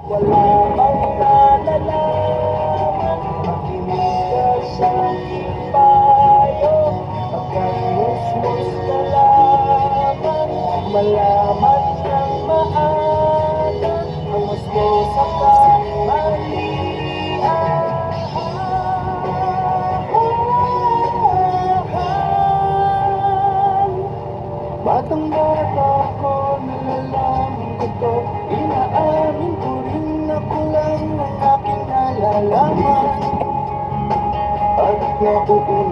wala mang nalalaman. Makinig ka sa aking payo, pagkamusmus ka lamang. Malaman ng maaga ang musmo sa kamalian. Batang bata ko, nalalaman ko to. Inaamin ko rin na kulang ang aking nalalaman. At nakukuha